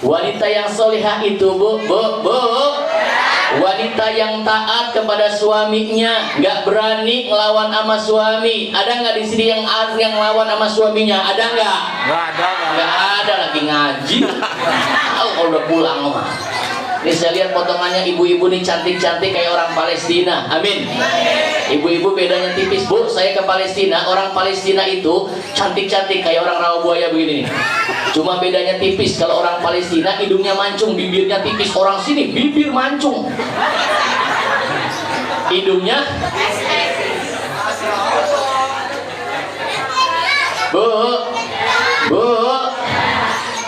Wanita yang solihah itu bu, wanita yang taat kepada suaminya, nggak berani ngelawan sama suami. Ada nggak di sini yang ngelawan sama suaminya? Ada nggak? Nggak ada, lagi ngaji. Kalau udah pulang mah. Ini saya lihat potongannya ibu-ibu nih cantik-cantik kayak orang Palestina. Amin. Ibu-ibu bedanya tipis bu. Saya ke Palestina, orang Palestina itu cantik-cantik kayak orang Rawabuaya begini nih. Cuma bedanya tipis. Kalau orang Palestina hidungnya mancung, bibirnya tipis. Orang sini bibir mancung, hidungnya. Bu,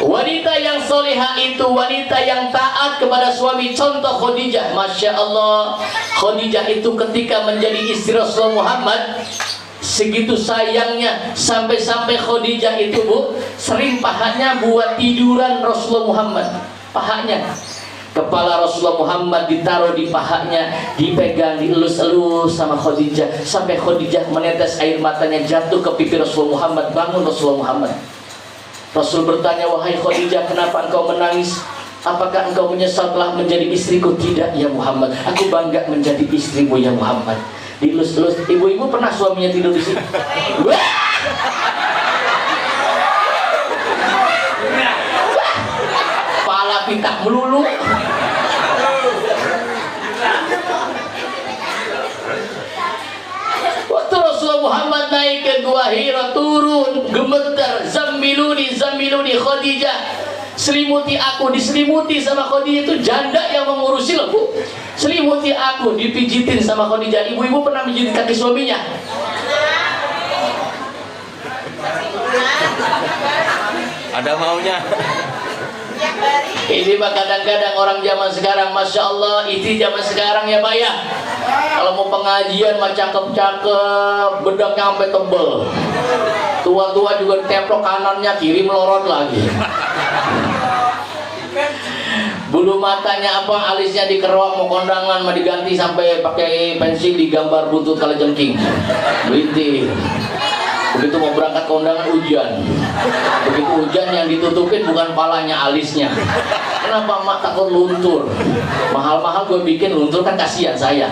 wanita yang solehah itu wanita yang taat kepada suami. Contoh Khadijah, Masya Allah. Khadijah itu ketika menjadi istri Rasulullah Muhammad, segitu sayangnya, sampai-sampai Khadijah itu bu, sering pahanya buat tiduran Rasulullah Muhammad. Pahanya, kepala Rasulullah Muhammad ditaruh di pahanya, dipegang, dielus-elus sama Khadijah, sampai Khadijah menetes air matanya jatuh ke pipi Rasulullah Muhammad. Bangun Rasulullah Muhammad. Rasul bertanya, wahai Khadijah, kenapa engkau menangis? Apakah engkau menyesal telah menjadi istriku? Tidak ya Muhammad, aku bangga menjadi istrimu ya Muhammad. Dilus-elus. Ibu-ibu pernah suaminya tidur di sini? Pala pitak melulu. Waktu Rasulullah Muhammad naik ke Gua Hira, turun, gemeter, zamiluni Khadijah, selimuti aku. Diselimuti sama Khadijah, itu janda yang mengurusi loh bu. Selimuti aku, dipijitin sama Khadijah. Ibu-ibu pernah menjijit kaki suaminya? Ada maunya. Ini mah kadang-kadang orang zaman sekarang, Masya Allah, itu zaman sekarang ya Pak ya. Kalau mau pengajian mah cakep-cakep, bedaknya sampai tebel. Tua-tua juga teplok kanannya, kiri melorot lagi. Bulu matanya apa, alisnya dikerok, mau kondangan mah diganti sampai pakai pensil digambar buntut kalajengking. Belintir. Begitu mau berangkat kondangan hujan. Begitu hujan yang ditutupin bukan palanya, alisnya. Kenapa mak takut luntur? Mahal-mahal gue bikin luntur kan kasihan saya.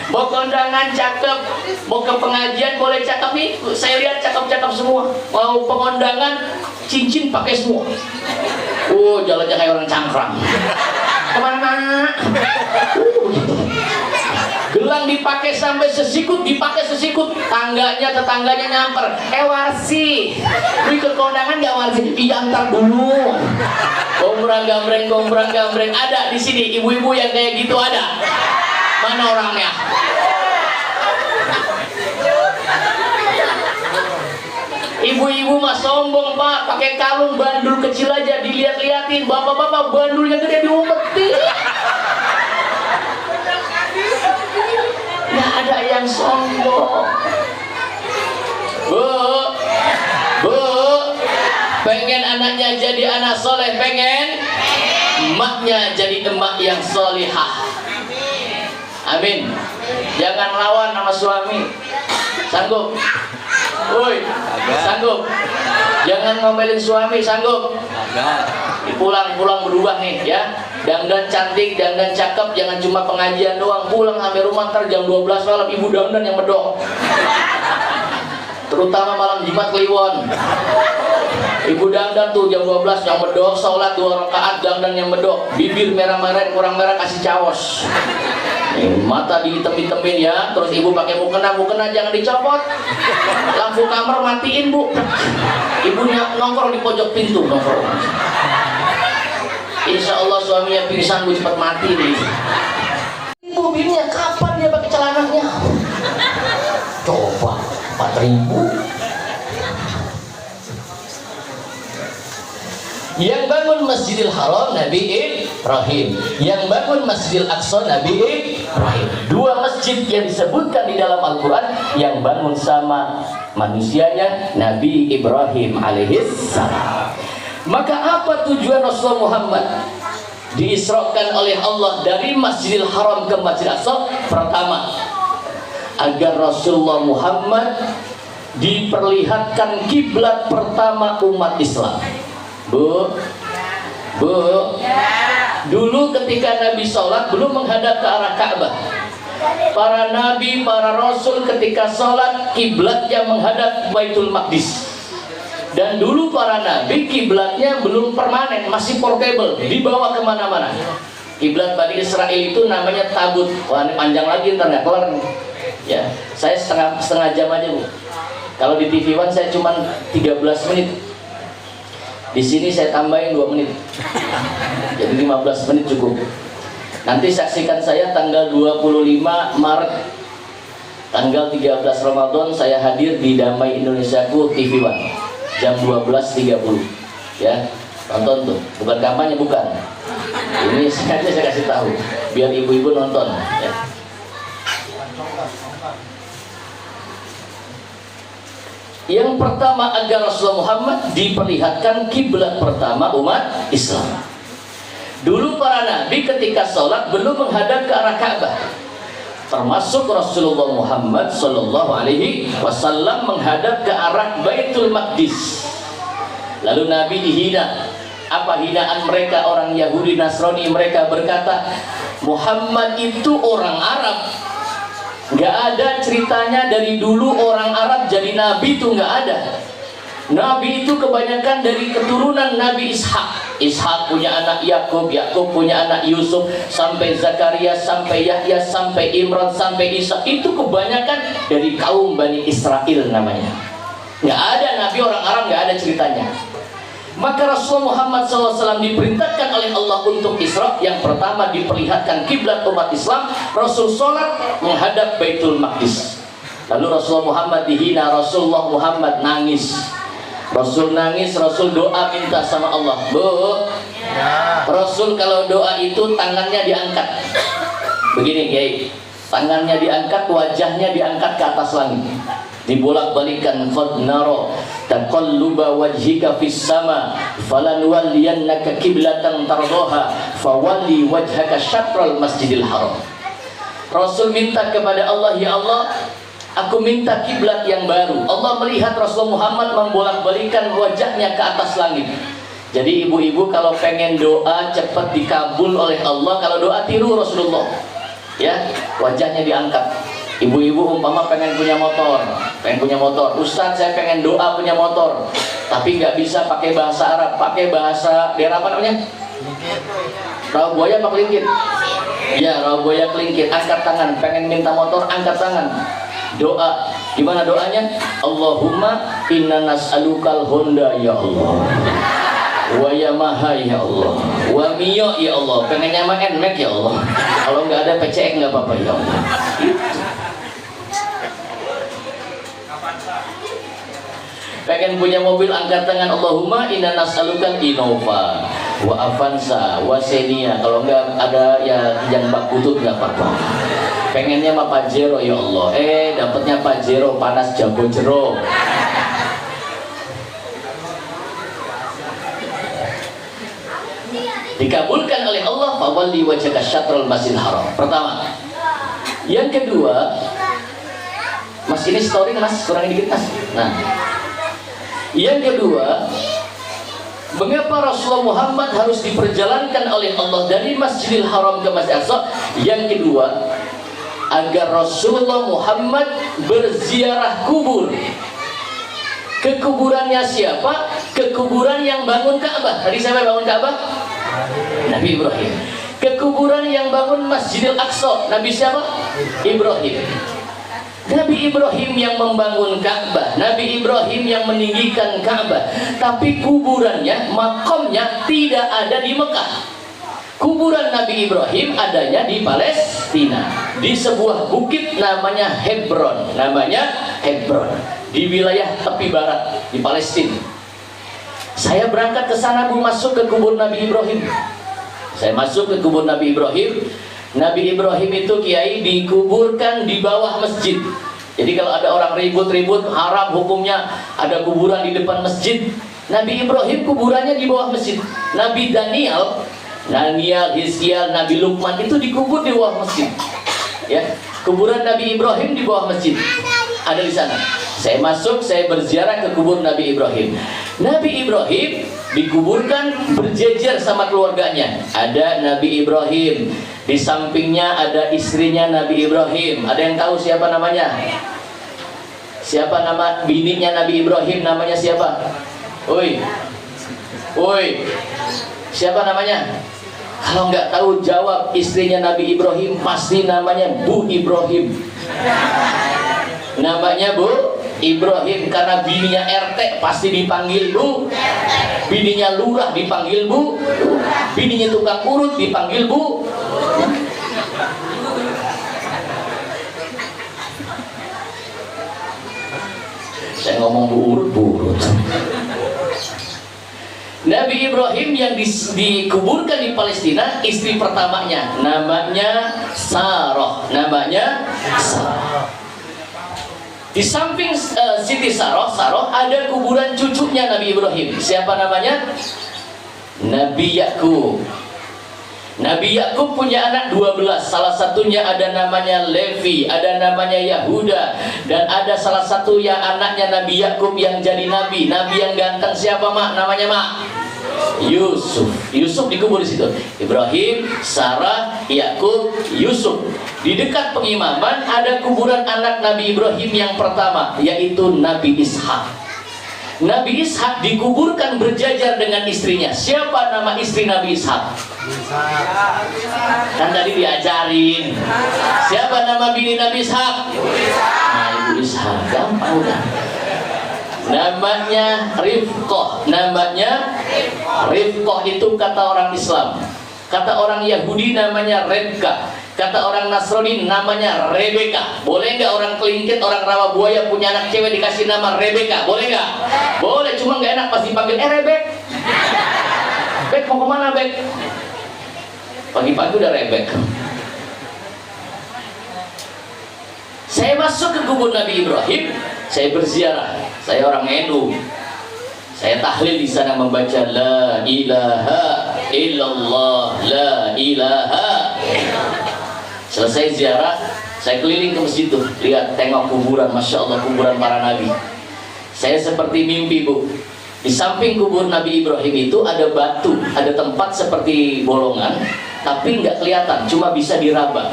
Mau kondangan cakep, mau ke pengajian boleh cakep nih. Saya lihat cakep-cakep semua. Mau pengondangan cincin pakai semua. Jalannya kayak orang cangkrang. Kemana? Gelang dipakai sampai sesikut, tetangganya nyamper. Warsi, wih ke kondangan gak Warsi? Iya antar dulu. Gombrang gambreng ada di sini. Ibu-ibu yang kayak gitu ada? Mana orangnya? Ibu-ibu mah sombong pak, pakai kalung bandul kecil aja dilihat-liatin. Bapak-bapak bandulnya gede diumpetin. Nggak ada yang sombong. Bu, pengen anaknya jadi anak soleh, pengen emaknya jadi emak yang solihah. Amin. Jangan lawan sama suami. Sanggup? Woi, sanggup? Jangan ngomelin suami, sanggup? Pulang berubah nih ya. Dandan cantik, dandan cakep, jangan cuma pengajian doang. Pulang sampai rumah ntar jam 12 malam ibu dandan yang medok. Terutama malam Jumat Kliwon. Ibu dandan tuh jam 12 yang medok, sholat 2 rakaat dandan yang medok. Bibir merah-merah, kurang merah kasih caos. Mata dihitem-hitemin ya. Terus ibu pakai mukena jangan dicopot. Lampu kamar matiin bu. Ibunya nongkrong di pojok pintu nongkrong. Insya Allah suaminya pingsan bu, cepat mati nih. Ibu bininya kapan dia pakai celananya? Coba 4.000. Yang bangun Masjidil Haram Nabi Ibrahim, yang bangun Masjidil Aqsa Nabi Ibrahim. 2 masjid yang disebutkan di dalam Al-Quran yang bangun sama manusianya Nabi Ibrahim alaihissalam. Maka apa tujuan Rasulullah Muhammad diisrakan oleh Allah dari Masjidil Haram ke Masjidil Aqsa? Pertama, agar Rasulullah Muhammad diperlihatkan kiblat pertama umat Islam. Bu, Bu, dulu ketika Nabi sholat belum menghadap ke arah Ka'bah. Para nabi, para rasul ketika sholat kiblatnya menghadap Baitul Maqdis. Dan dulu para nabi kiblatnya belum permanen, masih portable, dibawa kemana-mana. Kiblat Bani Israel itu namanya tabut. Wah, ini panjang lagi, ntar nggak kelar nih. Ya, saya setengah jam aja, Bu. Kalau di TV One saya cuma 13 menit. Di sini saya tambahin 2 menit. Jadi 15 menit cukup. Nanti saksikan saya tanggal 25 Maret, tanggal 13 Ramadan saya hadir di Damai Indonesiaku TV One jam 12.30. Ya, nonton tuh. Bukan kampanye, bukan. Ini sengaja saya kasih tahu biar ibu-ibu nonton. Ya. Yang pertama, agar Rasulullah Muhammad diperlihatkan kiblat pertama umat Islam. Dulu para nabi ketika sholat belum menghadap ke arah Ka'bah, termasuk Rasulullah Muhammad Sallallahu Alaihi Wasallam menghadap ke arah Baitul Maqdis. Lalu Nabi dihina. Apa hinaan mereka? Orang Yahudi Nasrani, mereka berkata Muhammad itu orang Arab. Gak ada ceritanya dari dulu orang Arab jadi nabi, itu gak ada. Nabi itu kebanyakan dari keturunan Nabi Ishak. Ishak punya anak Yakub, Yakub punya anak Yusuf, sampai Zakaria, sampai Yahya, sampai Imran, sampai Isa. Itu kebanyakan dari kaum Bani Israel namanya. Gak ada nabi orang Arab, gak ada ceritanya. Maka Rasulullah Muhammad SAW diperintahkan oleh Allah untuk Isra. Yang pertama diperlihatkan kiblat umat Islam. Rasul sholat menghadap Baitul Maqdis. Lalu Rasulullah Muhammad dihina, Rasulullah Muhammad nangis. Rasul nangis, Rasul doa minta sama Allah. Bu, Rasul kalau doa itu tangannya diangkat. Begini, Kiai. Tangannya diangkat, wajahnya diangkat ke atas langit. Dibolak-balikan, qad nara taqalluba wajhika fis sama falanwalliyannaka qiblatan tardaha fawalli wajhaka syatral masjidil haram. Rasul minta kepada Allah, ya Allah, aku minta kiblat yang baru. Allah melihat Rasulullah Muhammad membolak-balikan wajahnya ke atas langit. Jadi ibu-ibu kalau pengen doa cepat dikabul oleh Allah, kalau doa tiru Rasulullah, ya, wajahnya diangkat. Ibu-ibu umpama pengen punya motor, Ustadz saya pengen doa punya motor, tapi nggak bisa pakai bahasa Arab, pakai bahasa daerah apa namanya? Rawabuaya apa Kelingkit? Ya, Rawabuaya Kelingkit. Angkat tangan, pengen minta motor, angkat tangan. Doa, gimana doanya? Allahumma inna nas'alukal Honda ya Allah, wa Yamaha ya Allah, wa Mio ya Allah. Pengennya mah NMAX ya Allah. Kalau nggak ada PCX nggak apa-apa ya Allah. Pengen punya mobil, angkat tangan, Allahumma inna nas'alukal Innova wa Avanza wa Xenia. Kalau enggak ada ya yang bak butut nggak apa-apa. Pengennya mah Pajero ya Allah. Dapatnya Pajero panas jago jero. Dikabulkan oleh Allah, fawalli wajhaka syatrul masjidil haram. Pertama. Yang kedua, Mas, ini story Mas, kurangin dikit Mas. Nah, yang kedua, mengapa Rasulullah Muhammad harus diperjalankan oleh Allah dari Masjidil Haram ke Masjid Aqsa? Yang kedua, agar Rasulullah Muhammad berziarah kubur. Kekuburannya siapa? Kekuburan yang bangun Ka'bah. Tadi siapa yang bangun Ka'bah? Nabi Ibrahim. Kekuburan yang bangun Masjidil Aqsa. Nabi siapa? Ibrahim. Nabi Ibrahim yang membangun Ka'bah, Nabi Ibrahim yang meninggikan Ka'bah, tapi kuburannya, makamnya tidak ada di Mekah. Kuburan Nabi Ibrahim adanya di Palestina, di sebuah bukit namanya Hebron, di wilayah tepi barat di Palestina. Saya berangkat ke sana, masuk ke kubur Nabi Ibrahim. Saya masuk ke kubur Nabi Ibrahim. Nabi Ibrahim itu Kiai dikuburkan di bawah masjid. Jadi kalau ada orang ribut-ribut haram hukumnya ada kuburan di depan masjid, Nabi Ibrahim kuburannya di bawah masjid. Nabi Daniel, Hizkiel, Nabi Luqman itu dikubur di bawah masjid. Ya, kuburan Nabi Ibrahim di bawah masjid. Ada di sana. Saya masuk, saya berziarah ke kubur Nabi Ibrahim. Nabi Ibrahim dikuburkan berjejer sama keluarganya. Ada Nabi Ibrahim, di sampingnya ada istrinya Nabi Ibrahim. Ada yang tahu siapa namanya? Siapa nama bininya Nabi Ibrahim? Namanya siapa? Woi, woi, siapa namanya? Kalau nggak tahu jawab. Istrinya Nabi Ibrahim pasti namanya Bu Ibrahim. Namanya Bu Ibrahim, karena bininya RT pasti dipanggil Bu. Bininya lurah dipanggil Bu. Bininya tukang urut dipanggil Bu. Saya ngomong Bu urut. Nabi Ibrahim yang dikuburkan di Palestina, istri pertamanya namanya Sarah. Namanya Sarah. Di samping Siti Sarah ada kuburan cucunya Nabi Ibrahim. Siapa namanya? Nabi Yakub. Nabi Yakub punya anak 12. Salah satunya ada namanya Levi, ada namanya Yahuda, dan ada salah satu yang anaknya Nabi Yakub yang jadi nabi. Nabi yang ganteng siapa, Mak? Namanya, Mak? Yusuf. Yusuf dikubur di situ. Ibrahim, Sarah, Yakub, Yusuf. Di dekat pengimaman ada kuburan anak Nabi Ibrahim yang pertama, yaitu Nabi Ishak. Nabi Ishak dikuburkan berjajar dengan istrinya. Siapa nama istri Nabi Ishak? Kan tadi diajarin. Siapa nama bini Nabi Ishak? Nah, Ibu Ishak, gampang kan? Namanya Rifqah. Namanya Rifqah itu kata orang Islam. Kata orang Yahudi namanya Rebka. Kata orang Nasrani namanya Rebeka. Boleh nggak orang Kelingkit, orang Rawabuaya punya anak cewek dikasih nama Rebeka? Boleh nggak? Boleh, cuma nggak enak pas dipanggil Rebek. Bek mau kemana, Bek? Pagi-pagi udah Rebek. Saya masuk ke kubur Nabi Ibrahim, saya berziarah. Saya orang NU. Saya tahlil di sana membaca La ilaha illallah, La ilaha illallah. Selesai ziarah, saya keliling ke masjid tuh, lihat, tengok kuburan, Masya Allah, kuburan para nabi. Saya seperti mimpi, Bu. Di samping kubur Nabi Ibrahim itu ada batu, ada tempat seperti bolongan, tapi nggak kelihatan, cuma bisa diraba.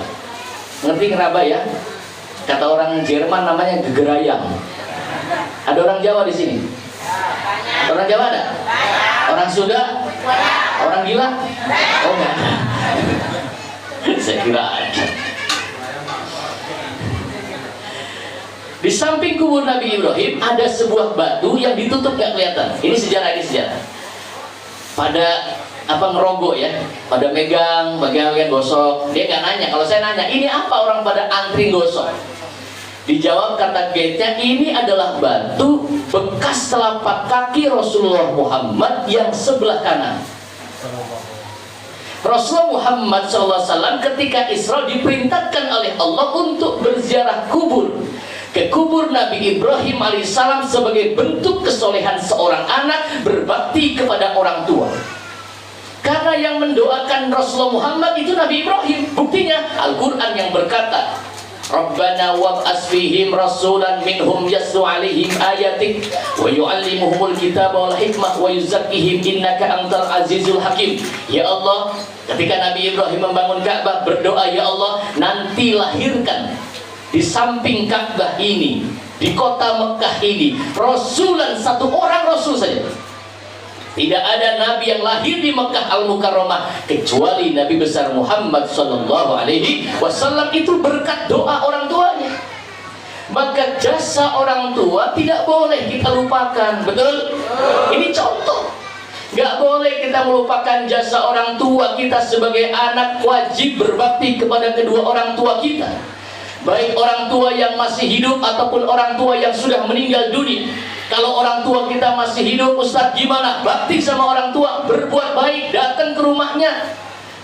Ngerti ngeraba ya? Kata orang Jerman namanya gegerayang. Ada orang Jawa di sini? Orang Jawa ada? Orang Sunda? Orang gila? Oh enggak. Saya kira ada. Di samping kubur Nabi Ibrahim ada sebuah batu yang ditutup nggak kelihatan. Ini sejarah. Pada ngerogok ya, pada megang bagian gosok. Dia nggak nanya. Kalau saya nanya, ini apa, orang pada antri gosok? Dijawab kata guide-nya, ini adalah batu bekas telapak kaki Rasulullah Muhammad yang sebelah kanan. Rasulullah Muhammad SAW ketika Isra diperintahkan oleh Allah untuk berziarah kubur ke kubur Nabi Ibrahim alaihissalam sebagai bentuk kesolehan seorang anak berbakti kepada orang tua. Karena yang mendoakan Rasulullah Muhammad itu Nabi Ibrahim. Buktinya Al-Quran yang berkata, Rabbana wab'as fihim rasulan minhum yaslu alaihim ayatik wa yu'allimuhumul kitab wal hikmah wa yuzakkihim innaka antal azizul hakim. Ya Allah, ketika Nabi Ibrahim membangun Ka'bah, berdoa, ya Allah, nanti lahirkan di samping Ka'bah ini, di kota Mekah ini, rasulan, satu orang rasul saja. Tidak ada nabi yang lahir di Mekah Al-Mukarramah kecuali Nabi besar Muhammad sallallahu alaihi wasallam. Itu berkat doa orang tuanya. Maka jasa orang tua tidak boleh kita lupakan. Betul? Ini contoh. Gak boleh kita melupakan jasa orang tua. Kita sebagai anak wajib berbakti kepada kedua orang tua kita, baik orang tua yang masih hidup ataupun orang tua yang sudah meninggal dunia. Kalau orang tua kita masih hidup, Ustaz, gimana? Bakti sama orang tua, berbuat baik, datang ke rumahnya.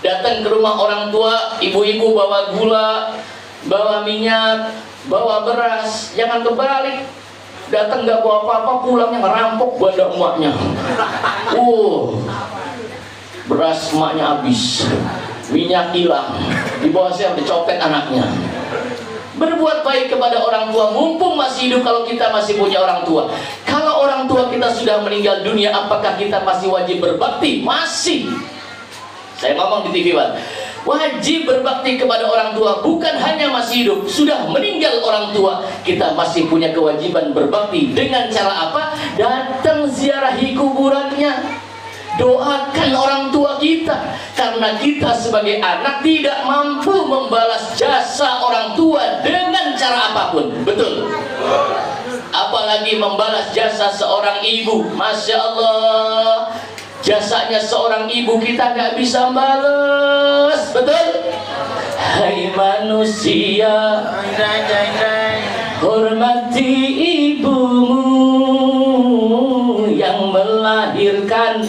Datang ke rumah orang tua, ibu-ibu bawa gula, bawa minyak, bawa beras. Jangan kebalik. Datang gak bawa apa-apa, pulangnya ngerampok badan emaknya. Beras emaknya habis, minyak hilang, di bawah saya dicopet anaknya. Berbuat baik kepada orang tua mumpung masih hidup, kalau kita masih punya orang tua. Kalau orang tua kita sudah meninggal dunia, apakah kita masih wajib berbakti? Masih. Saya ngomong di TV, Pak. Wajib berbakti kepada orang tua, bukan hanya masih hidup, sudah meninggal orang tua, kita masih punya kewajiban berbakti. Dengan cara apa? Datang ziarahi kuburannya, doakan orang tua kita, karena kita sebagai anak tidak mampu membalas jasa orang tua dengan cara apapun. Betul? Apalagi membalas jasa seorang ibu. Masya Allah, jasanya seorang ibu kita nggak bisa balas. Betul? Hai manusia, hormati ibumu yang melahirkan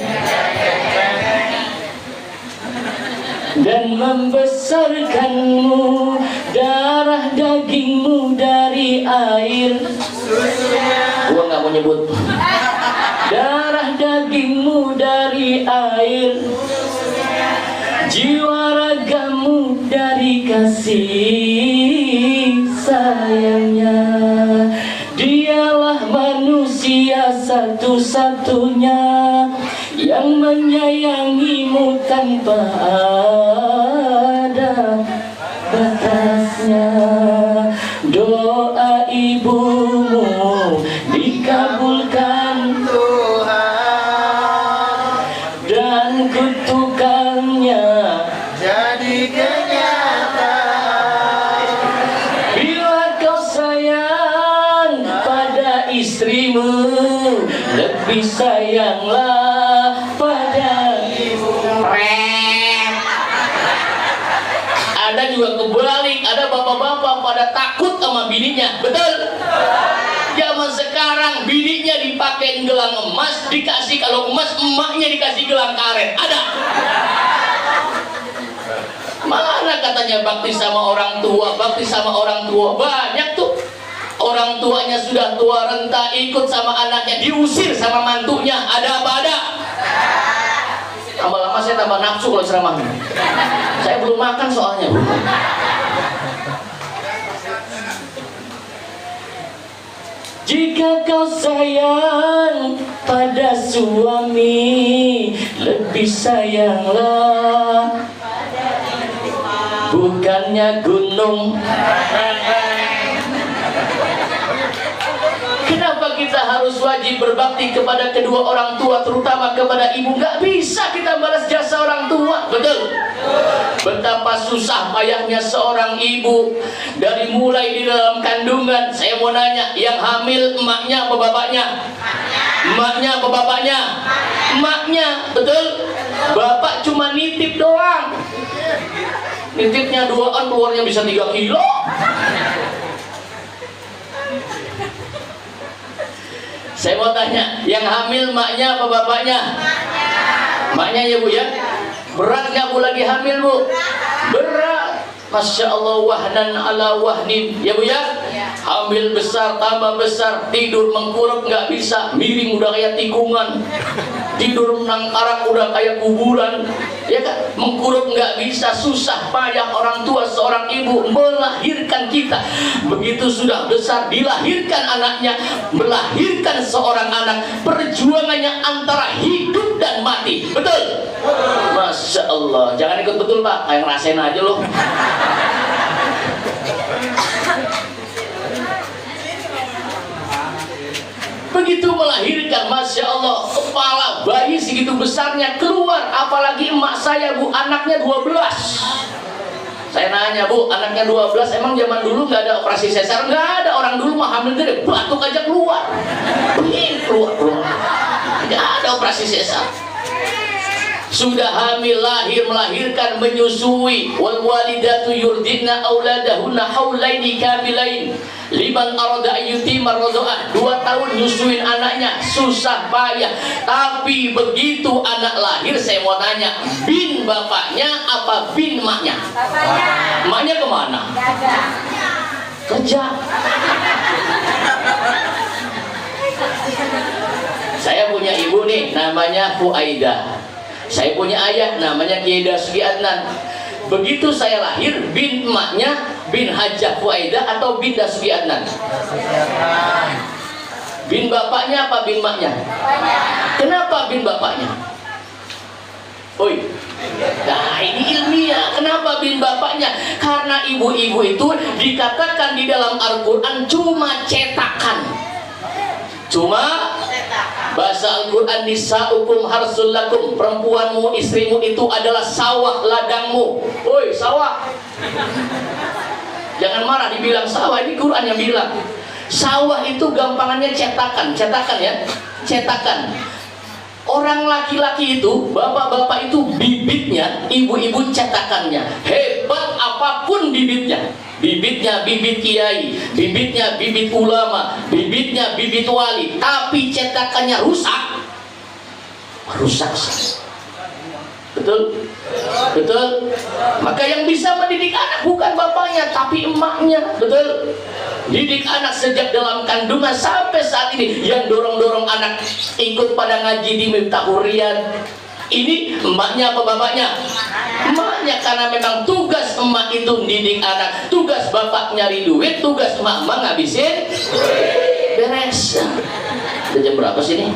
dan membesarkanmu, darah dagingmu dari air. Gua nggak mau nyebut. Darah dagingmu dari air, jiwa ragamu dari kasih sayangnya. Dialah manusia satu-satunya yang menyayangimu tanpa ada batasnya. Doa ibumu dikabulkan dan kutukannya jadi kenyataan. bila kau sayang pada istrimu, lebih sayanglah pada ibu. Ada juga kebalik, ada bapak-bapak pada takut sama bininya. Betul? Zaman sekarang bininya dipakein gelang emas, dikasih kalau emas, emaknya dikasih gelang karet. Ada? Mana katanya bakti sama orang tua, bakti sama orang tua? Banyak tuh. Orang tuanya sudah tua renta, ikut sama anaknya, diusir sama mantunya. Ada apa ada? Lama-lama saya tambah nafsu kalau ceramah. Saya belum makan soalnya. Jika kau sayang pada suami, lebih sayanglah bukannya gunung. Kenapa kita harus wajib berbakti kepada kedua orang tua, terutama kepada ibu? Nggak bisa kita balas jasa orang tua. Betul? Betapa susah payahnya seorang ibu dari mulai di dalam kandungan. Saya mau nanya, yang hamil emaknya apa bapaknya? Emaknya apa bapaknya? Emaknya. Betul? Bapak cuma nitip doang. Nitipnya duaan, keluarnya bisa 3 kilo. Saya mau tanya, yang hamil maknya apa bapaknya? Maknya ya Bu ya? Berat nggak Bu lagi hamil Bu? Berat. Masya Allah, wahnan ala wahnin. Ya Bu ya? Hamil besar, tambah besar, tidur mengkurap nggak bisa, miring udah kayak tikungan, tidur menangkarak udah kayak kuburan, ya kan? Mengkurap nggak bisa, susah payah orang tua seorang ibu melahirkan kita. Begitu sudah besar, dilahirkan anaknya, melahirkan seorang anak, perjuangannya antara hidup dan mati. Betul? Masya Allah, jangan ikut betul Pak, kayak ngerasain aja loh. Begitu melahirkan, Masya Allah, kepala bayi segitu besarnya keluar. Apalagi emak saya Bu, anaknya 12. Saya nanya Bu, anaknya 12, emang zaman dulu nggak ada operasi sesar? Nggak ada, orang dulu mah hamil gede, batuk aja keluar. Begini keluar. Nggak ada operasi sesar. Sudah hamil, lahir, melahirkan, menyusui. Wal walidatu yurdina auladahunna haulaini kamilain liman arada ayyutimar radha'ah. 2 tahun nyusuin anaknya, susah payah. Tapi begitu anak lahir, saya mau tanya, bin bapaknya apa bin maknya? Bapaknya. Maknya kemana? Kerja. Saya punya ibu nih, namanya Fuaidah. Saya punya ayah namanya Kiai Dasuki Adnan. Begitu saya lahir, bin emaknya bin Hajah Fuaidah atau bin Dasuki Adnan? Bin bapaknya apa bin maknya? Kenapa bin bapaknya? Oi. Nah, ini ilmiah. Kenapa bin bapaknya? Karena ibu-ibu itu dikatakan di dalam Al-Quran cuma cetakan. Cuma bahasa Al-Quran, nisa'ukum harsul lakum, perempuanmu, istrimu itu adalah sawah ladangmu. Oi, sawah. Jangan marah dibilang sawah, ini Quran yang bilang. Sawah itu gampangannya cetakan ya, cetakan. Orang laki-laki itu, bapak-bapak itu bibitnya, ibu-ibu cetakannya. Hebat apapun bibitnya. Bibitnya bibit kiai, bibitnya bibit ulama, bibitnya bibit wali, tapi cetakannya rusak. Rusak. Betul? Betul? Maka yang bisa mendidik anak bukan bapaknya, tapi emaknya. Betul? Didik anak sejak dalam kandungan sampai saat ini. Yang dorong-dorong anak ikut pada ngaji di Miftahul Riyad, ini emaknya apa bapaknya? Emaknya, karena memang tugas emak itu didik anak, tugas bapak nyari duit, tugas emak ngabisin beres. Udah jam berapa sih ini?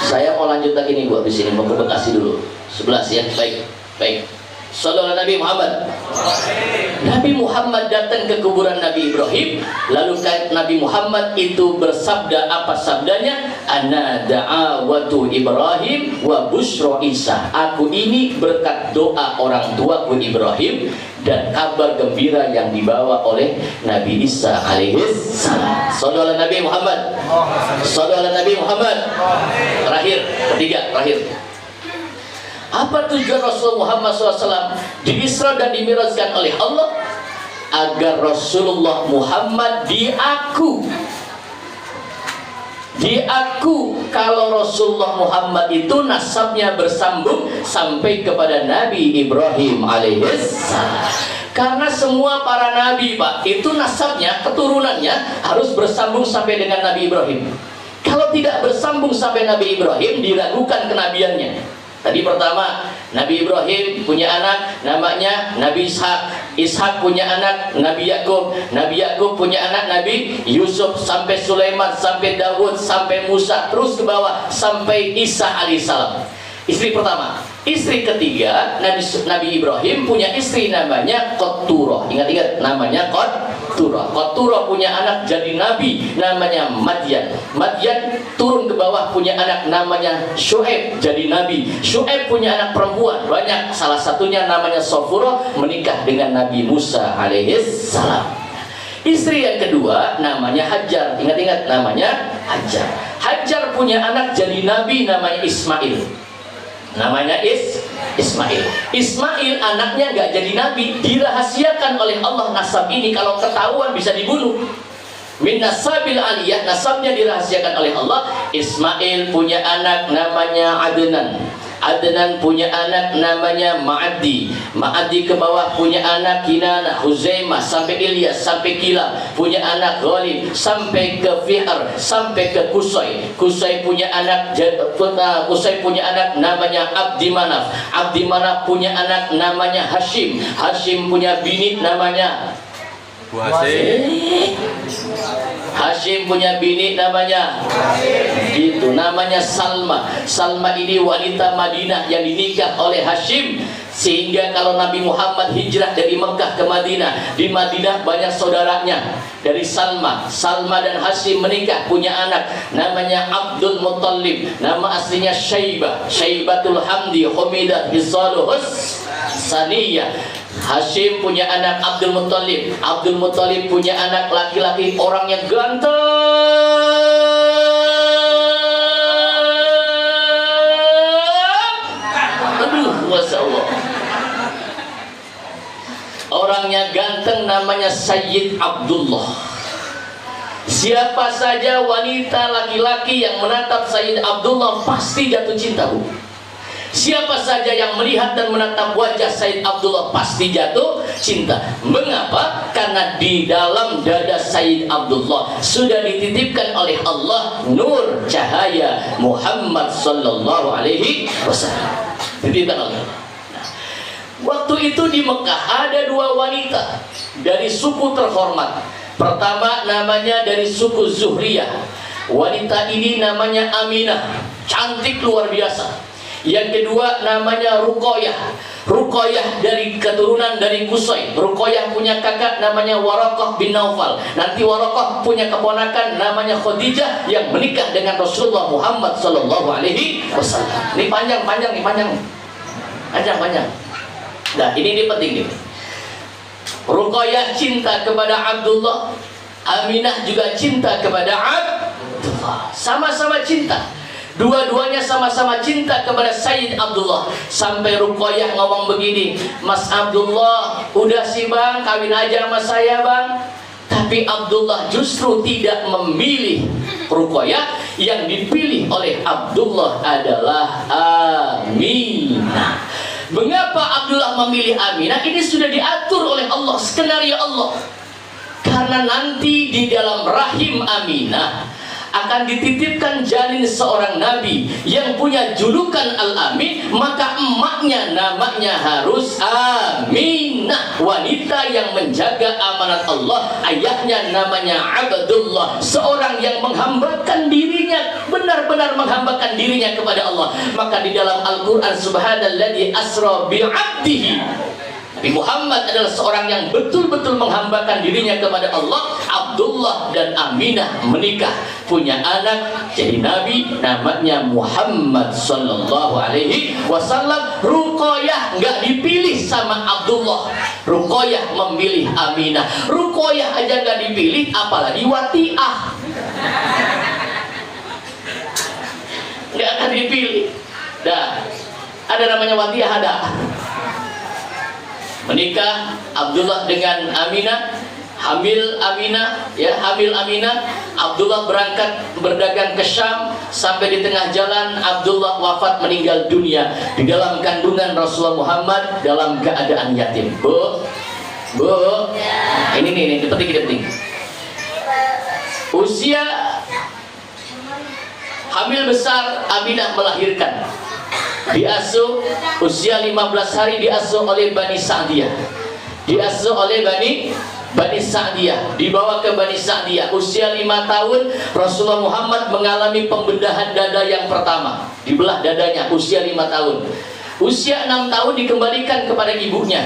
Saya mau lanjut lagi nih Bu, habis ini mau ke Bekasi dulu 11 ya. Baik. Sallallahu Nabi Muhammad. Nabi Muhammad datang ke kuburan Nabi Ibrahim. Lalu Nabi Muhammad itu bersabda, apa sabdanya? Ana da'awatu Ibrahim wa busyra Isa. Aku ini berkat doa orang tuaku Ibrahim dan kabar gembira yang dibawa oleh Nabi Isa alaihissalam. Sallallahu Nabi Muhammad. Sallallahu Nabi Muhammad. Terakhir. Apa tujuan Rasulullah Muhammad SAW diisra dan dimirajkan oleh Allah? Agar Rasulullah Muhammad diaku kalau Rasulullah Muhammad itu nasabnya bersambung sampai kepada Nabi Ibrahim alaihissalam. Karena semua para nabi Pak, itu nasabnya, keturunannya harus bersambung sampai dengan Nabi Ibrahim. Kalau tidak bersambung sampai Nabi Ibrahim, diragukan kenabiannya. Tadi pertama, Nabi Ibrahim punya anak namanya Nabi Ishak. Ishak punya anak Nabi Yakub. Nabi Yakub punya anak Nabi Yusuf, sampai Sulaiman, sampai Dawud, sampai Musa, terus ke bawah sampai Isa alaihissalam. Istri pertama. Istri ketiga, Nabi Ibrahim punya istri namanya Qotturah. Ingat-ingat namanya Qotturah. Qotturah punya anak jadi nabi namanya Madyan. Madyan turun ke bawah punya anak namanya Syuaib jadi nabi. Syuaib punya anak perempuan banyak, salah satunya namanya Sofurah, menikah dengan Nabi Musa alaihissalam. Istri yang kedua namanya Hajar. Ingat-ingat namanya Hajar. Hajar punya anak jadi nabi namanya Ismail. Namanya Ismail. Ismail anaknya nggak jadi nabi, dirahasiakan oleh Allah nasab ini, kalau ketahuan bisa dibunuh. Min nasabil aliyah, nasabnya dirahasiakan oleh Allah. Ismail punya anak namanya Adnan. Adnan punya anak namanya Ma'adi. Ma'adi ke bawah punya anak Kinanah, Huzaimah, sampai Ilyas, sampai Kila. Punya anak Ghalib, sampai ke Fihr, sampai ke Qusay. Qusay punya anak namanya Abdi Manaf. Abdi Manaf punya anak namanya Hashim. Hashim punya bini namanya Hashim punya bini namanya namanya Salma. Salma ini wanita Madinah yang dinikah oleh Hashim. Sehingga kalau Nabi Muhammad hijrah dari Mekah ke Madinah, di Madinah banyak saudaranya dari Salma. Salma dan Hashim menikah, punya anak namanya Abdul Muttalib. Nama aslinya Syaibatul Hamdi Humidah Hisaluhus Saniyah. Hashim punya anak Abdul Muttalib. Abdul Muttalib punya anak laki-laki, orangnya ganteng. Aduh, Masya Allah. Orangnya ganteng, namanya Sayyid Abdullah. Siapa saja wanita laki-laki yang menatap Sayyid Abdullah pasti jatuh cinta, Bu. Siapa saja yang melihat dan menatap wajah Sayyid Abdullah pasti jatuh cinta. Mengapa? Karena di dalam dada Sayyid Abdullah sudah dititipkan oleh Allah nur cahaya Muhammad sallallahu alaihi wasallam. Dititipkan oleh Allah. Nah, waktu itu di Mekah ada dua wanita dari suku terhormat. Pertama namanya dari suku Zuhriyah. Wanita ini namanya Aminah, cantik luar biasa. Yang kedua namanya Ruqayyah. Ruqayyah dari keturunan dari Qusay. Ruqayyah punya kakak namanya Waraqah bin Naufal. Nanti Waraqah punya keponakan namanya Khadijah yang menikah dengan Rasulullah Muhammad sallallahu alaihi wasallam. Ini panjang. Nah, ini penting nih. Ruqayyah cinta kepada Abdullah, Aminah juga cinta kepada Abdullah. Sama-sama cinta. Dua-duanya sama-sama cinta kepada Sayyid Abdullah. Sampai Ruqayyah ngomong begini, Mas Abdullah, udah sih bang, kawin aja sama saya bang. Tapi Abdullah justru tidak memilih Ruqayyah. Yang dipilih oleh Abdullah adalah Aminah. Mengapa Abdullah memilih Aminah? Ini sudah diatur oleh Allah, skenario Allah. Karena nanti di dalam rahim Aminah akan dititipkan janin seorang nabi yang punya julukan Al-Amin, maka emaknya namanya harus Aminah, wanita yang menjaga amanat Allah. Ayahnya namanya Abdullah, seorang yang menghambakan dirinya, benar-benar menghambakan dirinya kepada Allah. Maka di dalam Al-Quran, subhanalladzi asra bi'abdihi, Nabi Muhammad adalah seorang yang betul-betul menghambakan dirinya kepada Allah. Abdullah dan Aminah menikah, punya anak, jadi nabi, namanya Muhammad sallallahu alaihi wasallam. Ruqayyah nggak dipilih sama Abdullah, Ruqayyah memilih Aminah. Ruqayyah aja nggak dipilih, apalagi Wati'ah. Nggak akan dipilih. Dah, ada namanya Wati'ah, ada. Menikah Abdullah dengan Aminah, hamil Aminah, Abdullah berangkat berdagang ke Syam. Sampai di tengah jalan Abdullah wafat, meninggal dunia di dalam kandungan Rasulullah Muhammad dalam keadaan yatim. Bu, ini penting. Usia hamil besar, Aminah melahirkan. Diasuh usia 15 hari, diasuh oleh Bani Sa'diyah. Dibawa ke Bani Sa'diyah. Usia 5 tahun Rasulullah Muhammad mengalami pembedahan dada yang pertama. Dibelah dadanya usia 5 tahun. Usia 6 tahun dikembalikan kepada ibunya.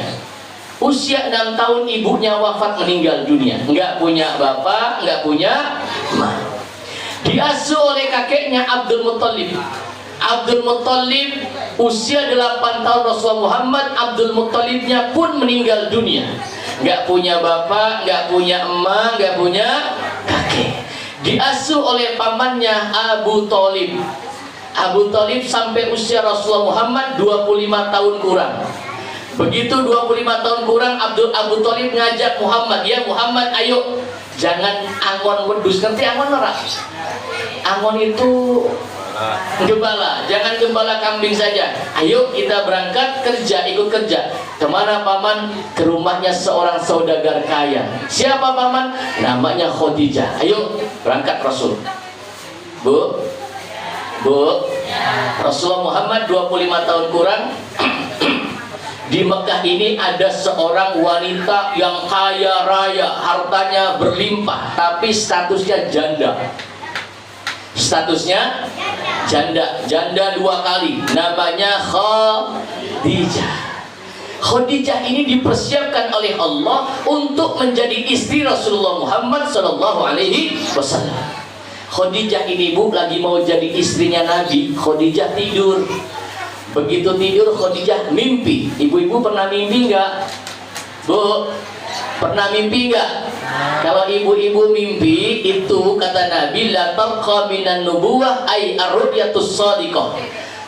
Usia 6 tahun ibunya wafat, meninggal dunia. Enggak punya bapak, enggak punya emak. Diasuh oleh kakeknya Abdul Muttalib. Usia 8 tahun Rasulullah Muhammad, Abdul Muttalibnya pun meninggal dunia. Nggak punya bapak, nggak punya emak, nggak punya kakek. Diasuh oleh pamannya Abu Thalib. Abu Thalib sampai usia Rasulullah Muhammad 25 tahun kurang. Begitu 25 tahun kurang, Abu Thalib ngajak Muhammad, ya Muhammad, ayo, jangan angon wedus. Ngerti angon ora? Angon itu gembala, jangan gembala kambing saja. Ayo kita berangkat kerja, ikut kerja. Kemana paman? Ke rumahnya seorang saudagar kaya. Siapa paman? Namanya Khadijah. Ayo berangkat Rasul. Bu, Rasulullah Muhammad 25 tahun kurang. Di Mekah ini ada seorang wanita yang kaya raya, hartanya berlimpah, tapi statusnya janda. Janda 2 kali, namanya Khadijah. Khadijah ini dipersiapkan oleh Allah untuk menjadi istri Rasulullah Muhammad sallallahu alaihi wasallam. Khadijah ini bu lagi mau jadi istrinya Nabi. Khadijah tidur. Begitu tidur Khadijah mimpi. Ibu-ibu pernah mimpi enggak? Bu, pernah mimpi enggak? Kalau ibu-ibu mimpi itu kata Nabi, la tabqa minan nubuwah ay ar-ru'yatus shadiqah.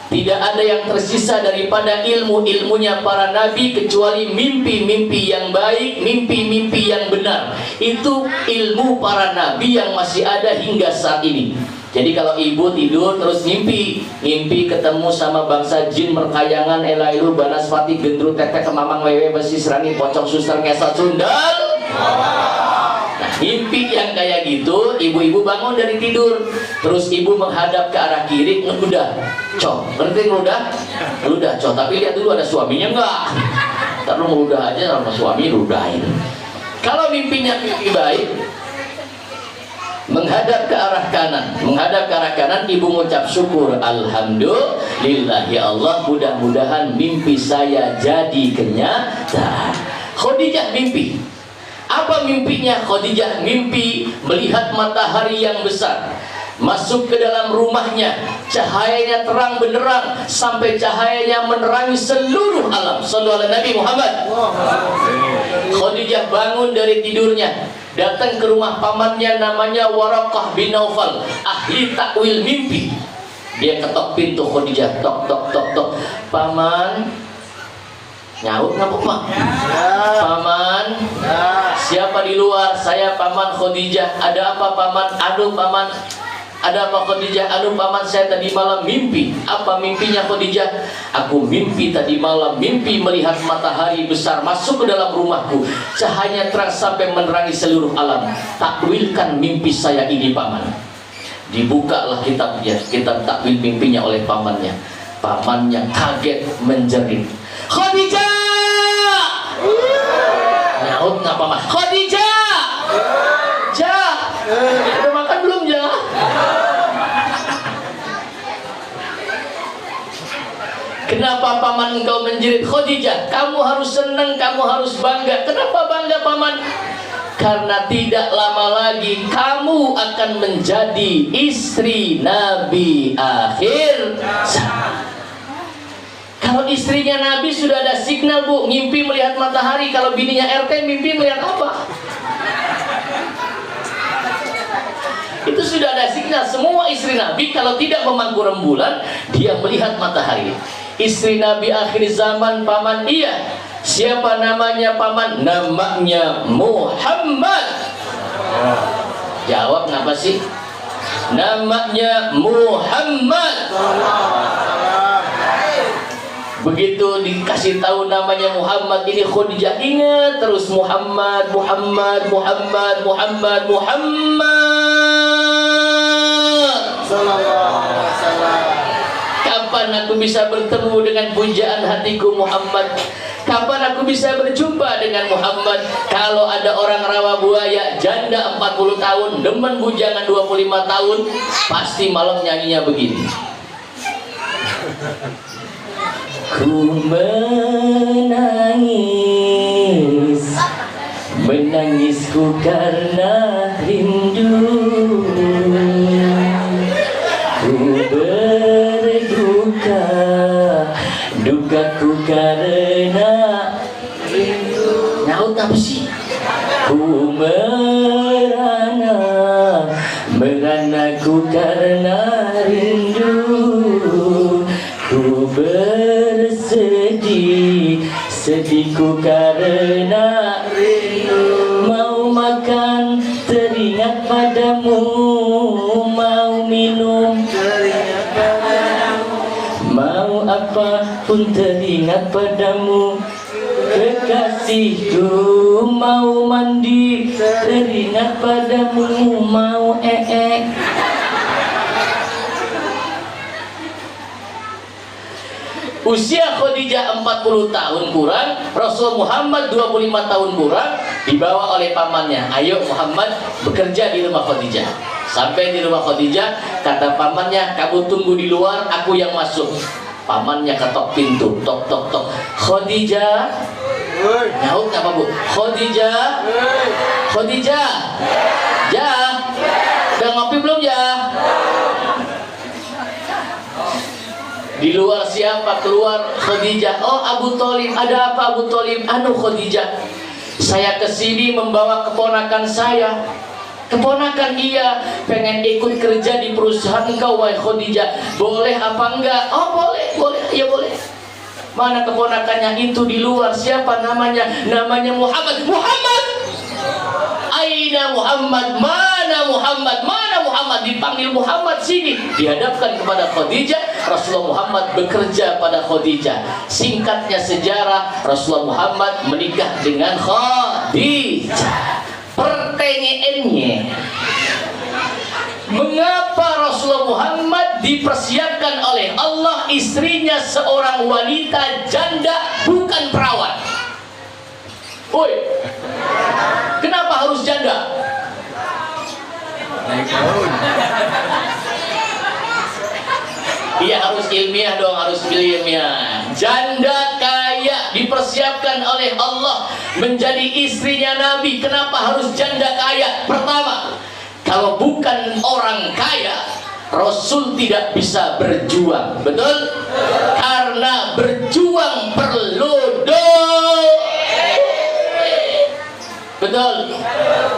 Tidak ada yang tersisa daripada ilmu-ilmunya para nabi kecuali mimpi-mimpi yang baik, mimpi-mimpi yang benar. Itu ilmu para nabi yang masih ada hingga saat ini. Jadi kalau ibu tidur terus mimpi ketemu sama bangsa jin merkayangan, elailu, banaspati, gendrut, tetek, kemamang, wewe, besi, serani, pocong, suster, ngesot, sundal. Nah, mimpi yang kayak gitu, ibu-ibu bangun dari tidur, terus ibu menghadap ke arah kiri, ngeludah, cok, ngerti ngeludah? Ngeludah, cok, tapi lihat dulu ada suaminya enggak? Ntar lu ngeludah aja sama suami, ludahin. Kalau mimpinya mimpi baik, menghadap ke arah kanan. Menghadap ke arah kanan, ibu mengucap syukur, alhamdulillah ya Allah, mudah-mudahan mimpi saya jadi kenyataan. Khadijah mimpi. Apa mimpinya Khadijah? Mimpi melihat matahari yang besar masuk ke dalam rumahnya, cahayanya terang benderang sampai cahayanya menerangi seluruh alam. Sallallahu alaihi Nabi Muhammad. Khadijah bangun dari tidurnya, datang ke rumah pamannya namanya Waraqah bin Naufal, ahli takwil mimpi. Dia ketok pintu Khadijah, tok tok tok tok. Paman, nyaut ngapa pak? Paman, siapa di luar? Saya paman Khadijah. Ada apa paman? Aduh paman, ada apa Khadijah? Aduh paman, saya tadi malam mimpi. Apa mimpinya Khadijah? Aku mimpi tadi malam, mimpi melihat matahari besar masuk ke dalam rumahku, cahayanya terang sampai menerangi seluruh alam. Takwilkan mimpi saya ini paman. Dibukalah kitabnya, kitab takwil mimpinya oleh pamannya. Pamannya kaget menjerit, Khadijah! Nyaut ngapa mah? Khadijah! Jah! Udah makan belum Jah? Kenapa paman engkau menjerit? Khadijah, kamu harus senang, kamu harus bangga. Kenapa bangga paman? Karena tidak lama lagi kamu akan menjadi istri Nabi akhir zaman. Kalau istrinya Nabi sudah ada signal bu, mimpi melihat matahari. Kalau bininya RT mimpi melihat apa? Itu sudah ada signal. Semua istri Nabi kalau tidak memangku rembulan, dia melihat matahari. Istri Nabi akhir zaman paman iya. Siapa namanya paman? Namanya Muhammad. Jawab ngapa sih? Namanya Muhammad. Begitu dikasih tahu namanya Muhammad, ini Khadijah ingat terus Muhammad, Muhammad, Muhammad, Muhammad, Muhammad. Sallallahu alaihi wasallam. Kapan aku bisa bertemu dengan pujaan hatiku Muhammad? Kapan aku bisa berjumpa dengan Muhammad? Kalau ada orang rawa buaya, janda 40 tahun, demen bujangan 25 tahun, pasti malam nyanyinya begini. Ku menangis, menangisku karena rindu. Ku berduka, dukaku karena rindu. Nyaut apa sih? Ku merana, meranaku karena rindu. Ku bersedih, sedihku karena rindu. Mau makan teringat padamu, mau minum teringat padamu, mau apapun teringat padamu. Kekasihku mau mandi teringat padamu, mau Usia Khadijah 40 tahun kurang, Rasul Muhammad 25 tahun kurang, dibawa oleh pamannya. Ayo Muhammad bekerja di rumah Khadijah. Sampai di rumah Khadijah, kata pamannya, kamu tunggu di luar, aku yang masuk. Pamannya ketok pintu, tok tok tok. Khadijah, nyaut apa bu? Khadijah, Khadijah, ja, udah ngopi belum ya? Di luar siapa? Keluar Khadijah. Oh Abu Thalib. Ada apa Abu Thalib? Anu Khadijah, saya kesini membawa keponakan saya. Keponakan iya, pengen ikut kerja di perusahaan engkau wahai Khadijah. Boleh apa enggak? Oh boleh, boleh, ya boleh. Mana keponakannya? Itu di luar. Siapa namanya? Namanya Muhammad. Muhammad. Aina Muhammad? Mana Muhammad? Mana Muhammad? Dipanggil Muhammad sini. Dihadapkan kepada Khadijah. Rasulullah Muhammad bekerja pada Khadijah. Singkatnya sejarah, Rasulullah Muhammad menikah dengan Khadijah. Pertanyaannya, mengapa Rasulullah Muhammad dipersiapkan oleh Allah istrinya seorang wanita janda, bukan perawan? Woi, kenapa harus janda? Naik daun. Iya harus ilmiah dong, harus ilmiah. Janda kaya dipersiapkan oleh Allah menjadi istrinya Nabi. Kenapa harus janda kaya? Pertama, kalau bukan orang kaya, Rasul tidak bisa berjuang. Betul? Karena berjuang perlu doa. Betul?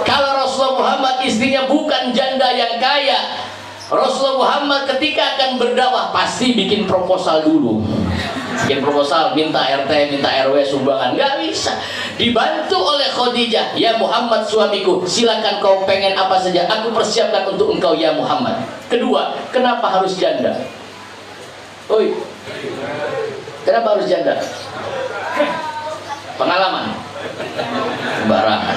Kalau Rasulullah Muhammad istrinya bukan janda yang kaya, Rasulullah Muhammad ketika akan berdakwah pasti bikin proposal dulu. Bikin proposal, minta RT, minta RW sumbangan. Nggak bisa. Dibantu oleh Khadijah. Ya Muhammad suamiku, silakan kau pengen apa saja, aku persiapkan untuk engkau ya Muhammad. Kedua, kenapa harus janda? Oi, kenapa harus janda? Pengalaman. Sembarangan.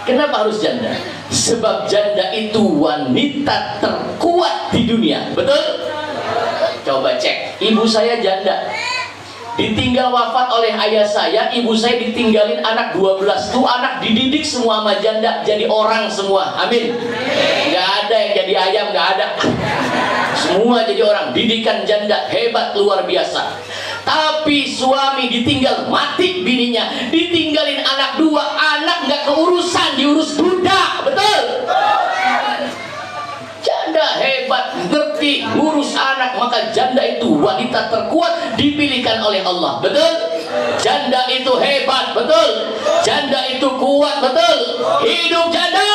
Kenapa harus janda? Sebab janda itu wanita terkuat di dunia. Betul? Coba cek. Ibu saya janda, ditinggal wafat oleh ayah saya. Ibu saya ditinggalin anak 12. Tuh anak dididik semua sama janda, jadi orang semua. Amin. Gak ada yang jadi ayam, gak ada. Semua jadi orang. Didikan janda hebat luar biasa. Tapi suami ditinggal, mati bininya, ditinggalin anak 2, anak nggak keurusan, diurus duda. Betul? Janda hebat, ngerti ngurus anak, maka janda itu wanita terkuat dipilihkan oleh Allah. Betul? Janda itu hebat. Betul? Janda itu kuat. Betul? Hidup janda.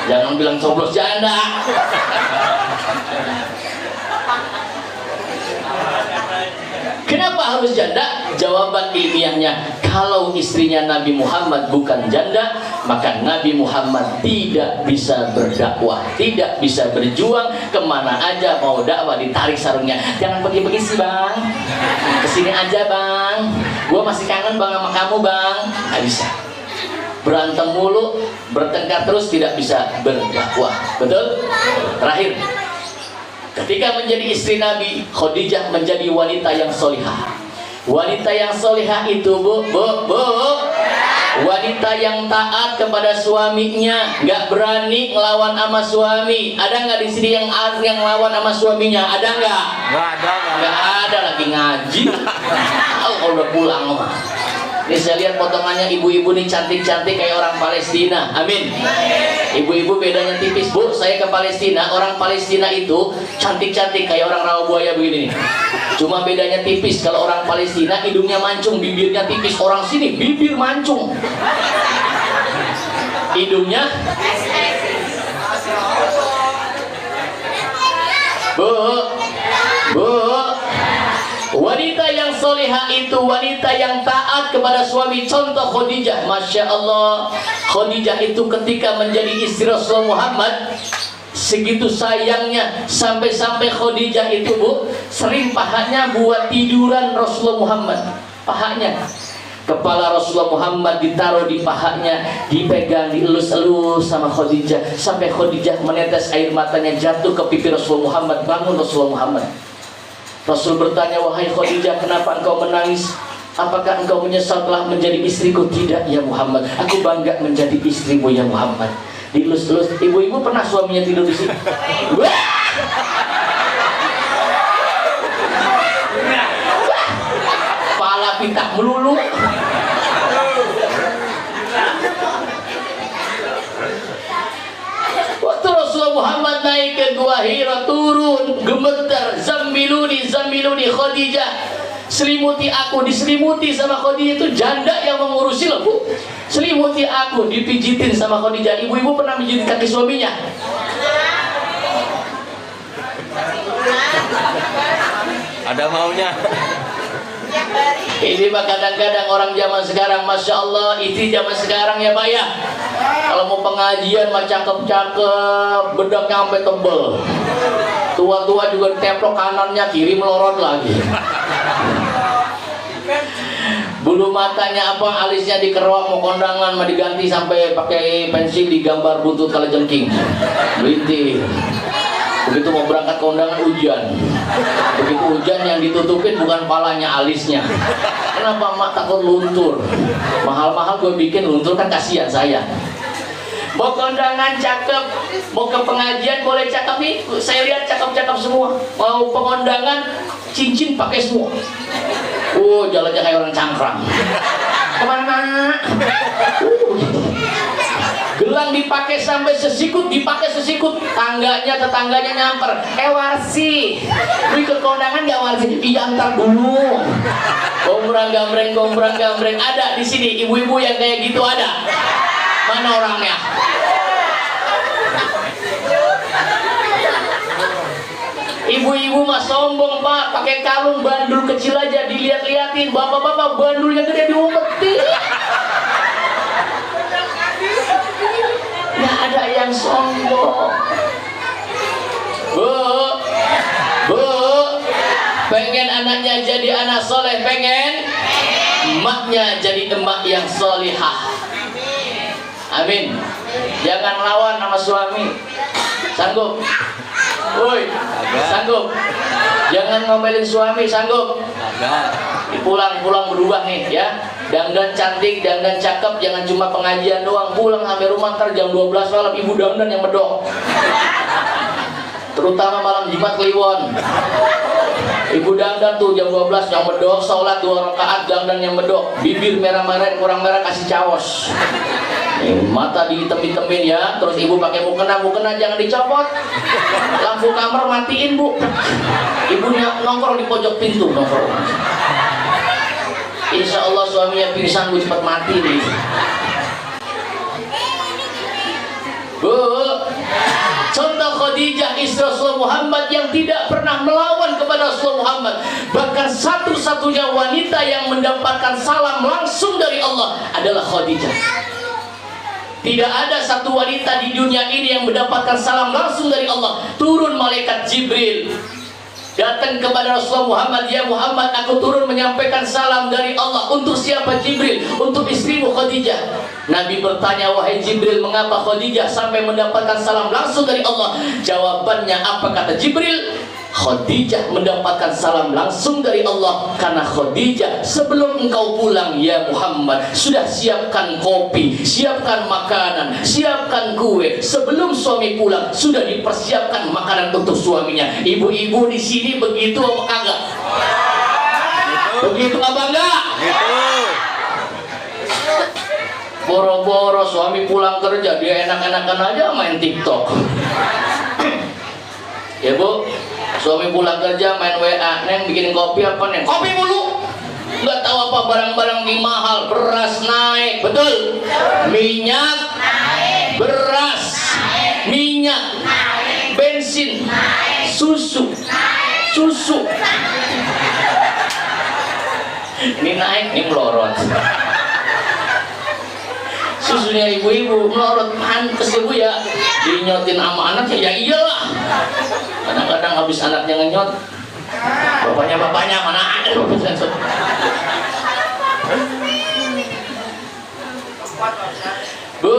Jangan bilang coblos janda. Kenapa harus janda? Jawaban ilmiahnya, kalau istrinya Nabi Muhammad bukan janda, maka Nabi Muhammad tidak bisa berdakwah, tidak bisa berjuang. Kemana aja mau dakwah ditarik sarungnya. Jangan pergi-pergi sih bang, kesini aja bang, gua masih kangen bang sama kamu bang. Nggak bisa. Berantem mulu, bertengkar terus, tidak bisa berdakwah. Betul? Terakhir, ketika menjadi istri Nabi, Khadijah menjadi wanita yang solihah. Wanita yang solihah itu bu, wanita yang taat kepada suaminya, nggak berani ngelawan sama suami. Ada nggak di sini yang ngelawan sama suaminya? Ada nggak? Nggak ada. Nggak ada, lagi ngaji. Oh, kalau udah pulang mah. Ini saya lihat potongannya ibu-ibu nih cantik-cantik kayak orang Palestina. Amin. Ibu-ibu bedanya tipis bu. Saya ke Palestina, orang Palestina itu cantik-cantik kayak orang Rawabuaya begini nih. Cuma bedanya tipis. Kalau orang Palestina hidungnya mancung, bibirnya tipis. Orang sini bibir mancung, hidungnya. Bu, wanita yang soleha itu wanita yang taat kepada suami. Contoh Khadijah, Masya Allah. Khadijah itu ketika menjadi istri Rasulullah Muhammad, segitu sayangnya, sampai-sampai Khadijah itu bu, sering pahanya buat tiduran Rasulullah Muhammad. Pahanya, kepala Rasulullah Muhammad ditaruh di pahanya, dipegang, dielus-elus sama Khadijah, sampai Khadijah menetes air matanya jatuh ke pipi Rasulullah Muhammad. Bangun Rasulullah Muhammad. Rasul bertanya, wahai Khadijah, kenapa engkau menangis? Apakah engkau menyesal telah menjadi istriku? Tidak ya Muhammad, aku bangga menjadi istrimu ya Muhammad. Dielus-elus. Ibu-ibu pernah suaminya tidur di sini? Pala pitak melulu. Waktu Rasulullah Muhammad naik ke Gua Hira, turun gemeter, zammiluni Khadijah, selimuti aku. Diselimuti sama Khadijah. Itu janda yang mengurusi loh bu. Selimuti aku, dipijitin sama Khadijah. Ibu-ibu pernah pijitin kaki suaminya? Ada maunya. Ini mah kadang-kadang orang zaman sekarang, Masya Allah, itu zaman sekarang ya Pak ya. Kalau mau pengajian mah cakep-cakep, bedaknya sampai tebel. Tua-tua juga teplok kanannya, kiri melorot lagi. Bulu matanya apa, alisnya dikerok, mau kondangan mah diganti sampai pakai pensil digambar buntut kalajengking. Belintir. Begitu mau berangkat ke undangan hujan. Begitu hujan yang ditutupin bukan palanya, alisnya. Kenapa mak takut luntur? Mahal-mahal gue bikin luntur kan kasihan saya. Mau kondangan cakep, mau ke pengajian boleh cakep nih. Saya lihat cakep-cakep semua. Mau pengondangan cincin pakai semua. Jalannya kayak orang cangkrang. Kemana? Gelang dipakai sampai sesikut, tetangganya nyamper. Warsi, wih ke kondangan gak Warsi? Iya antar dulu. Gombrang gambreng ada di sini. Ibu-ibu yang kayak gitu ada. Mana orangnya? Ibu-ibu mah sombong pak, pakai kalung bandul kecil aja dilihat-liatin. Bapak-bapak bandulnya gede diumpetin. Nggak ada yang sombong. Bu, pengen anaknya jadi anak soleh, pengen emaknya jadi emak yang solihah. Amin. Jangan lawan sama suami. Sanggup? Woi, sanggup? Jangan ngomelin suami, sanggup? Pulang berubah nih ya. Dandan cantik, dandan cakep, jangan cuma pengajian doang. Pulang sampai rumah ntar jam 12 malam ibu dandan yang medok. Terutama malam Jumat Kliwon. Ibu dandan tuh jam 12 yang medok, sholat 2 rakaat dandan yang medok. Bibir merah-merah, kurang merah kasih caos. Mata dihitam-hitamin ya. Terus ibu pakai mukena jangan dicopot. Lampu kamar matiin bu. Ibunya nongkrong di pojok pintu nongkrong. Insya Allah suaminya pingsan bu cepat mati nih. Bu, contoh Khadijah istri Rasulullah Muhammad yang tidak pernah melawan kepada Rasulullah Muhammad. Bahkan satu-satunya wanita yang mendapatkan salam langsung dari Allah adalah Khadijah. Tidak ada satu wanita di dunia ini yang mendapatkan salam langsung dari Allah. Turun malaikat Jibril datang kepada Rasulullah Muhammad, ya Muhammad, aku turun menyampaikan salam dari Allah. Untuk siapa Jibril? Untuk istrimu Khadijah. Nabi bertanya, wahai Jibril, mengapa Khadijah sampai mendapatkan salam langsung dari Allah? Jawabannya apa kata Jibril? Khadijah mendapatkan salam langsung dari Allah karena Khadijah sebelum engkau pulang ya Muhammad sudah siapkan kopi, siapkan makanan, siapkan kue. Sebelum suami pulang sudah dipersiapkan makanan untuk suaminya. Ibu-ibu di sini begitu apa kagak? Begitu apa enggak? Boro-boro suami pulang kerja dia enak-enakan aja main TikTok. Ya bu, suami pulang kerja main WA, neng bikin kopi apa neng? Kopi mulu. Nggak tahu apa barang-barang di mahal, beras naik, betul? Minyak naik, beras naik, minyak naik, bensin naik, susu naik, ini naik, ini melorot. Susunya ibu-ibu melorot, pantes ibu ya dinyotin sama anaknya, ya iyalah. Kadang-kadang habis anaknya ngenyot, bapaknya mana ada Bu,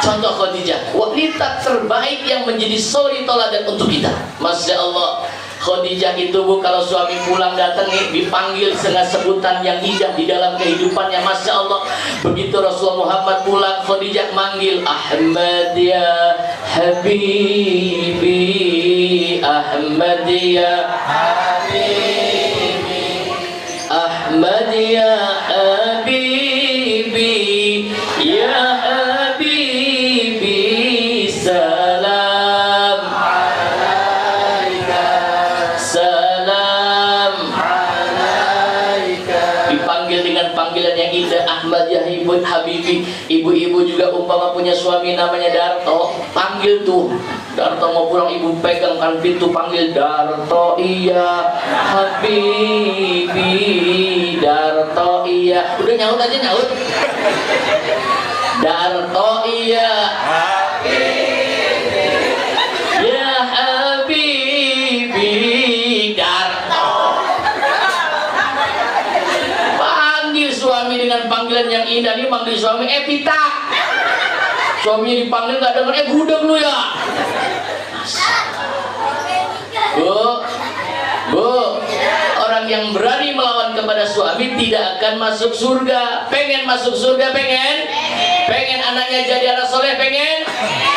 contoh Khadijah, wanita terbaik yang menjadi suri toladan untuk kita. Masya Allah, Khadijah itu bu, kalau suami pulang datang nih dipanggil dengan sebutan yang indah di dalam kehidupannya. Masya Allah, begitu Rasulullah Muhammad pulang, Khadijah manggil Ahmad ya Habibi, Ahmad ya Habibi, Ahmad ya Habibi, ya Habibi, salam alaika, salam alaika. Dipanggil dengan panggilan yang indah, Ahmad ya Habibi. Ibu-ibu juga umpama punya suami namanya Darto, panggil tuh Darto mau pulang, ibu pegang kan pintu, panggil Darto iya Habibi, Darto iya. Udah nyaut aja, nyaut. Darto iya Habibi, ya Habibi, Darto. Panggil suami dengan panggilan yang indah. Ini panggil suami Evita. Suaminya dipanggil nggak denger, gudeg lu ya. Bu, orang yang berani melawan kepada suami tapi tidak akan masuk surga. Pengen masuk surga? Pengen? Pengen anaknya jadi anak soleh? Pengen?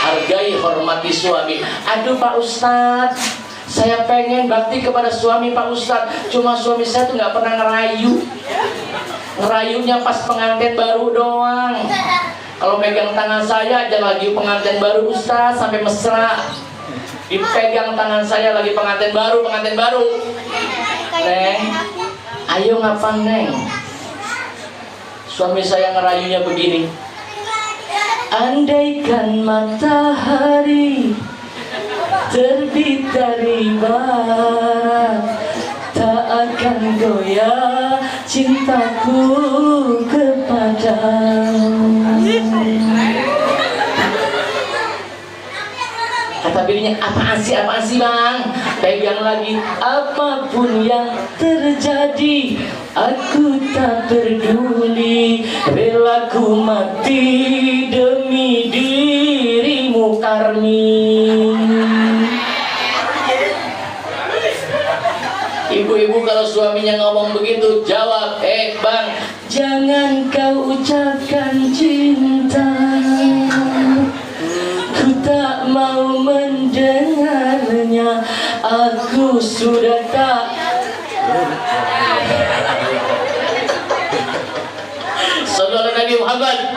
Hargai, hormati suami. Aduh Pak Ustadz, saya pengen bakti kepada suami Pak Ustadz, cuma suami saya tuh nggak pernah ngerayu. Ngerayunya pas pengantin baru doang. Kalau pegang tangan saya aja lagi pengantin baru Ustadz sampai mesra. Dipegang tangan saya lagi pengantin baru. Neng, ayo ngapa Neng? Suami saya ngerayunya begini. Andaikan matahari terbit dari barat, tak akan goyah cintaku kepadamu. Kata bininya, apaan sih bang? Pegang lagi. Apapun yang terjadi, aku tak peduli, rela ku mati demi dirimu Karmin. Ibu-ibu kalau suaminya ngomong begitu, jawab, bang, jangan kau ucapkan cinta, ku tak mau mendengarnya, aku sudah tak. Saudara Nabi Muhammad,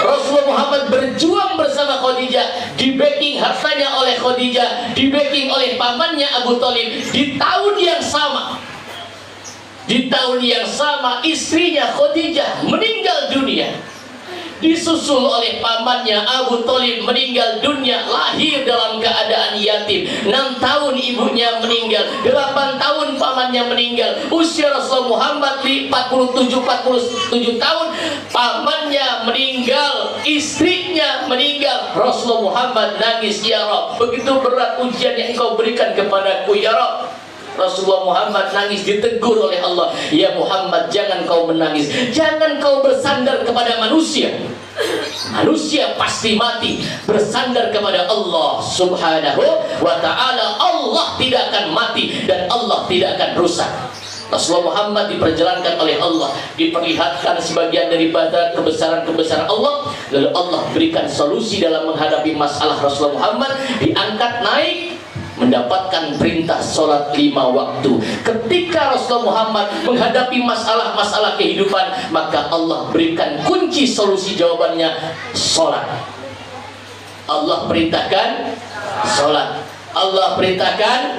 Rasulullah Muhammad berjuang bersama Khadijah, di backing hartanya oleh Khadijah, di backing oleh pamannya Abu Thalib. Di tahun yang sama istrinya Khadijah meninggal dunia, disusul oleh pamannya Abu Thalib meninggal dunia, lahir dalam keadaan yatim. 6 tahun ibunya meninggal, 8 tahun pamannya meninggal. Usia Rasulullah Muhammad 47 tahun, pamannya meninggal, istrinya meninggal. Rasulullah Muhammad nangis, ya Rabb, begitu berat ujian yang engkau berikan kepadaku ya Rabb. Rasulullah Muhammad nangis, ditegur oleh Allah, ya Muhammad, jangan kau menangis, jangan kau bersandar kepada manusia. Manusia pasti mati. Bersandar kepada Allah Subhanahu wa ta'ala. Allah tidak akan mati dan Allah tidak akan rusak. Rasulullah Muhammad diperjalankan oleh Allah, diperlihatkan sebagian daripada kebesaran-kebesaran Allah, lalu Allah berikan solusi dalam menghadapi masalah. Rasulullah Muhammad diangkat naik, mendapatkan perintah sholat 5 waktu. Ketika Rasulullah Muhammad menghadapi masalah-masalah kehidupan, maka Allah berikan kunci solusi jawabannya, sholat. Allah perintahkan sholat. Allah perintahkan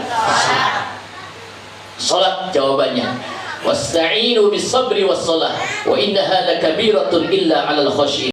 sholat, jawabannya wasta'inu bis sabri was salah wa innaha lakabiratun illa 'alal khashi'in.